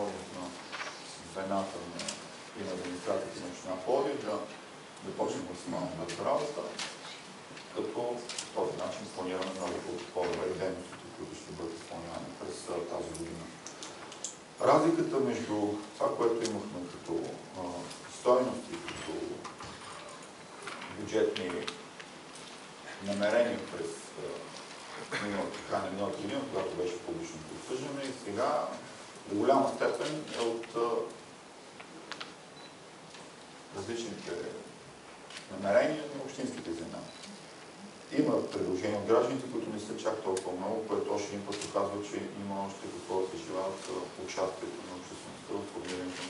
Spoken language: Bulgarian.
възможност на звената и на администрацията на община Пловдив да започне максимално бърза работа, като по този начин планираме много по-добре и дейностите, които ще бъдат изпълнявани през тази година. Разликата между това, което имахме като стойности, като бюджетни намерения през миналата година, когато беше публичното обсъждане, и сега до голяма степен е от различните намерения на общинските звена. Има предложения от гражданите, които не са чак толкова много, което още един път показва, че има още какво да се желаят участието на обществеността в формирането на